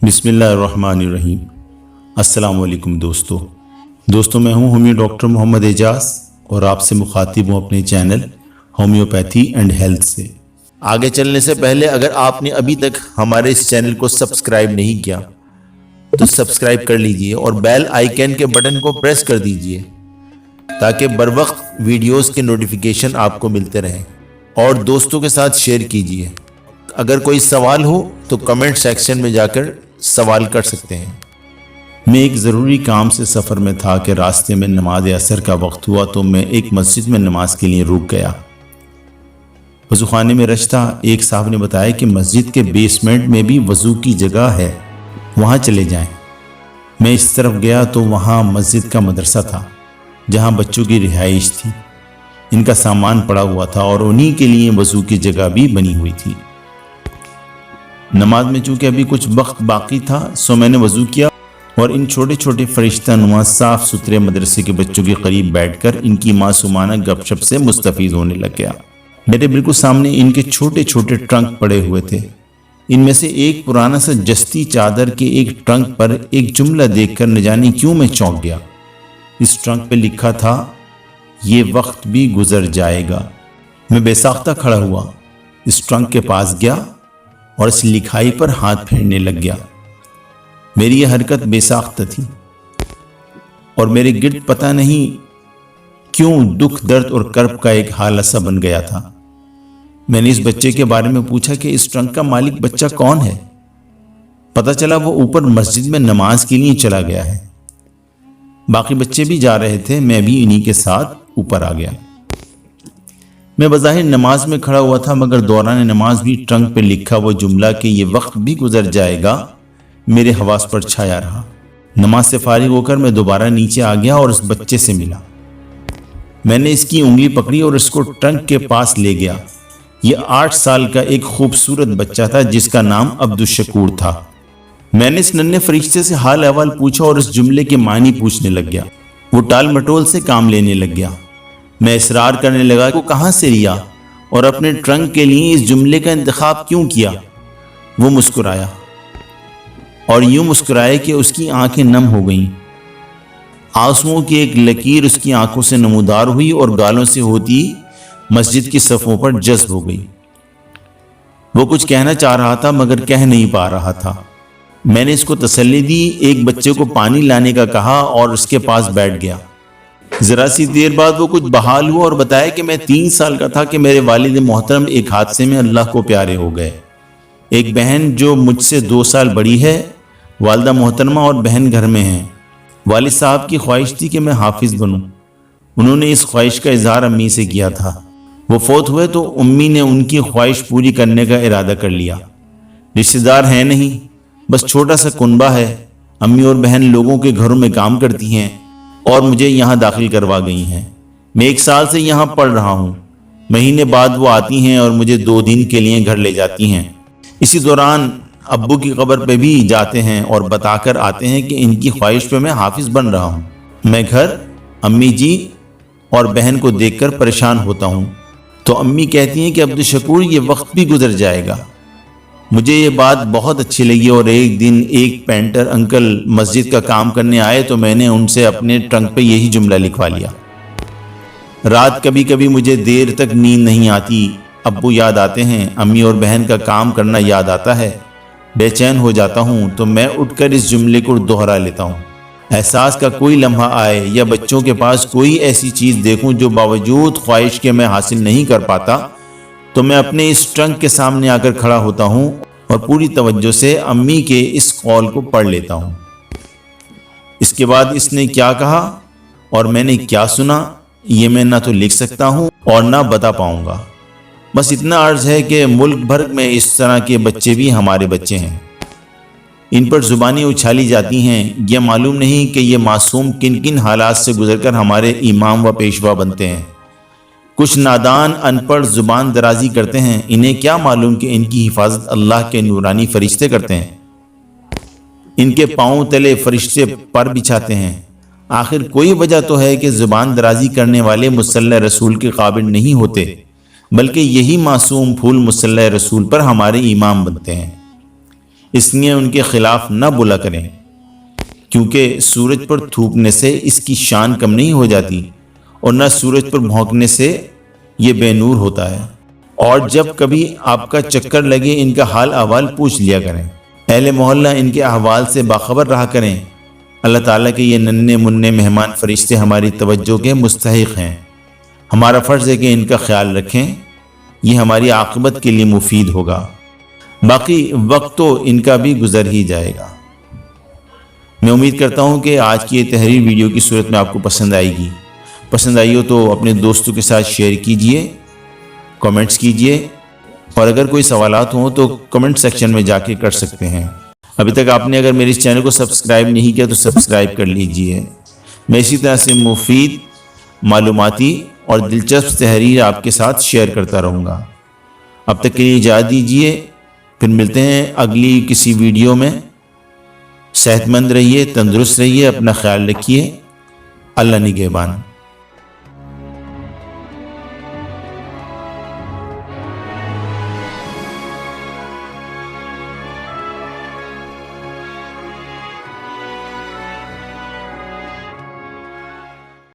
بسم اللہ الرحمن الرحیم۔ السلام علیکم دوستوں میں ہوں ہومیو ڈاکٹر محمد اعجاز اور آپ سے مخاطب ہوں اپنے چینل ہومیوپیتھی اینڈ ہیلتھ سے۔ آگے چلنے سے پہلے اگر آپ نے ابھی تک ہمارے اس چینل کو سبسکرائب نہیں کیا تو سبسکرائب کر لیجئے اور بیل آئیکن کے بٹن کو پریس کر دیجئے تاکہ بر وقت ویڈیوز کے نوٹیفیکیشن آپ کو ملتے رہیں، اور دوستوں کے ساتھ شیئر کیجئے۔ اگر کوئی سوال ہو تو کمنٹ سیکشن میں جا کر سوال کر سکتے ہیں۔ میں ایک ضروری کام سے سفر میں تھا کہ راستے میں نماز عصر کا وقت ہوا تو میں ایک مسجد میں نماز کے لیے رک گیا۔ وضو خانے میں رشتہ ایک صاحب نے بتایا کہ مسجد کے بیسمنٹ میں بھی وضو کی جگہ ہے، وہاں چلے جائیں۔ میں اس طرف گیا تو وہاں مسجد کا مدرسہ تھا جہاں بچوں کی رہائش تھی۔ ان کا سامان پڑا ہوا تھا اور انہی کے لیے وضو کی جگہ بھی بنی ہوئی تھی۔ نماز میں چونکہ ابھی کچھ وقت باقی تھا سو میں نے وضو کیا اور ان چھوٹے چھوٹے فرشتہ نما صاف ستھرے مدرسے کے بچوں کے قریب بیٹھ کر ان کی معصومانہ گپ شپ سے مستفیض ہونے لگ گیا۔ میرے بالکل سامنے ان کے چھوٹے چھوٹے ٹرنک پڑے ہوئے تھے۔ ان میں سے ایک پرانا سا جستی چادر کے ایک ٹرنک پر ایک جملہ دیکھ کر نہ جانے کیوں میں چونک گیا۔ اس ٹرنک پہ لکھا تھا، یہ وقت بھی گزر جائے گا۔ میں بے ساختہ کھڑا ہوا، اس ٹرنک کے پاس گیا اور اس لکھائی پر ہاتھ پھیرنے لگ گیا۔ میری یہ حرکت بے ساختہ تھی اور میرے گرد پتہ نہیں کیوں دکھ درد اور کرب کا ایک حالہ سا بن گیا تھا۔ میں نے اس بچے کے بارے میں پوچھا کہ اس ٹرنک کا مالک بچہ کون ہے؟ پتہ چلا وہ اوپر مسجد میں نماز کے لیے چلا گیا ہے۔ باقی بچے بھی جا رہے تھے، میں بھی انہی کے ساتھ اوپر آ گیا۔ میں بظاہر نماز میں کھڑا ہوا تھا مگر دوران نماز بھی ٹرنک پہ لکھا وہ جملہ کہ یہ وقت بھی گزر جائے گا میرے حواس پر چھایا رہا۔ نماز سے فارغ ہو کر میں دوبارہ نیچے آ گیا اور اس بچے سے ملا۔ میں نے اس کی انگلی پکڑی اور اس کو ٹرنک کے پاس لے گیا۔ یہ 8 سال کا ایک خوبصورت بچہ تھا جس کا نام عبدالشکور تھا۔ میں نے اس ننھے فرشتے سے حال احوال پوچھا اور اس جملے کے معنی پوچھنے لگ گیا۔ وہ ٹال مٹول سے کام لینے لگ گیا۔ میں اصرار کرنے لگا کہ وہ کہاں سے لیا اور اپنے ٹرنک کے لیے اس جملے کا انتخاب کیوں کیا۔ وہ مسکرایا اور یوں مسکرائے کہ اس کی آنکھیں نم ہو گئیں۔ آنسوؤں کی ایک لکیر اس کی آنکھوں سے نمودار ہوئی اور گالوں سے ہوتی مسجد کی صفوں پر جذب ہو گئی۔ وہ کچھ کہنا چاہ رہا تھا مگر کہہ نہیں پا رہا تھا۔ میں نے اس کو تسلی دی، ایک بچے کو پانی لانے کا کہا اور اس کے پاس بیٹھ گیا۔ ذرا سی دیر بعد وہ کچھ بحال ہوا اور بتایا کہ میں 3 سال کا تھا کہ میرے والد محترم ایک حادثے میں اللہ کو پیارے ہو گئے۔ ایک بہن جو مجھ سے 2 سال بڑی ہے، والدہ محترمہ اور بہن گھر میں ہیں۔ والد صاحب کی خواہش تھی کہ میں حافظ بنوں۔ انہوں نے اس خواہش کا اظہار امی سے کیا تھا۔ وہ فوت ہوئے تو امی نے ان کی خواہش پوری کرنے کا ارادہ کر لیا۔ رشتہ دار ہیں نہیں، بس چھوٹا سا کنبہ ہے۔ امی اور بہن لوگوں کے گھروں میں کام کرتی ہیں اور مجھے یہاں داخل کروا گئی ہیں۔ میں 1 سال سے یہاں پڑھ رہا ہوں۔ مہینے بعد وہ آتی ہیں اور مجھے 2 دن کے لیے گھر لے جاتی ہیں۔ اسی دوران ابو کی قبر پہ بھی جاتے ہیں اور بتا کر آتے ہیں کہ ان کی خواہش پہ میں حافظ بن رہا ہوں۔ میں گھر، امی جی اور بہن کو دیکھ کر پریشان ہوتا ہوں تو امی کہتی ہیں کہ عبدالشکور یہ وقت بھی گزر جائے گا۔ مجھے یہ بات بہت اچھی لگی اور ایک دن ایک پینٹر انکل مسجد کا کام کرنے آئے تو میں نے ان سے اپنے ٹرنک پہ یہی جملہ لکھوا لیا۔ رات کبھی کبھی مجھے دیر تک نیند نہیں آتی، ابو یاد آتے ہیں، امی اور بہن کا کام کرنا یاد آتا ہے، بے چین ہو جاتا ہوں تو میں اٹھ کر اس جملے کو دہرا لیتا ہوں۔ احساس کا کوئی لمحہ آئے یا بچوں کے پاس کوئی ایسی چیز دیکھوں جو باوجود خواہش کے میں حاصل نہیں کر پاتا تو میں اپنے اس ٹرنک کے سامنے آ کر کھڑا ہوتا ہوں اور پوری توجہ سے امی کے اس قول کو پڑھ لیتا ہوں۔ اس کے بعد اس نے کیا کہا اور میں نے کیا سنا یہ میں نہ تو لکھ سکتا ہوں اور نہ بتا پاؤں گا۔ بس اتنا عرض ہے کہ ملک بھر میں اس طرح کے بچے بھی ہمارے بچے ہیں۔ ان پر زبانیں اچھالی جاتی ہیں، یہ معلوم نہیں کہ یہ معصوم کن کن حالات سے گزر کر ہمارے امام و پیشوا بنتے ہیں۔ کچھ نادان ان پڑھ زبان درازی کرتے ہیں، انہیں کیا معلوم کہ ان کی حفاظت اللہ کے نورانی فرشتے کرتے ہیں۔ ان کے پاؤں تلے فرشتے پر بچھاتے ہیں۔ آخر کوئی وجہ تو ہے کہ زبان درازی کرنے والے مصلی رسول کے قابل نہیں ہوتے، بلکہ یہی معصوم پھول مصلی رسول پر ہمارے امام بنتے ہیں۔ اس لیے ان کے خلاف نہ بولا کریں، کیونکہ سورج پر تھوکنے سے اس کی شان کم نہیں ہو جاتی، اور نہ سورج پر بھونکنے سے یہ بے نور ہوتا ہے۔ اور جب کبھی آپ کا چکر لگے ان کا حال احوال پوچھ لیا کریں، اہل محلہ ان کے احوال سے باخبر رہا کریں۔ اللہ تعالیٰ کے یہ ننھے منھے مہمان فرشتے ہماری توجہ کے مستحق ہیں، ہمارا فرض ہے کہ ان کا خیال رکھیں، یہ ہماری عاقبت کے لیے مفید ہوگا، باقی وقت تو ان کا بھی گزر ہی جائے گا۔ میں امید کرتا ہوں کہ آج کی یہ تحریر ویڈیو کی صورت میں آپ کو پسند آئے گی۔ پسند آئی ہو تو اپنے دوستوں کے ساتھ شیئر کیجئے، کمنٹس کیجئے، اور اگر کوئی سوالات ہوں تو کمنٹ سیکشن میں جا کے کر سکتے ہیں۔ ابھی تک آپ نے اگر میرے اس چینل کو سبسکرائب نہیں کیا تو سبسکرائب کر لیجئے۔ میں اسی طرح سے مفید، معلوماتی اور دلچسپ تحریر آپ کے ساتھ شیئر کرتا رہوں گا۔ اب تک کے لیے اجازت دیجئے، پھر ملتے ہیں اگلی کسی ویڈیو میں۔ صحت مند رہیے، تندرست رہیے، اپنا خیال رکھیے۔ اللہ نگہبان۔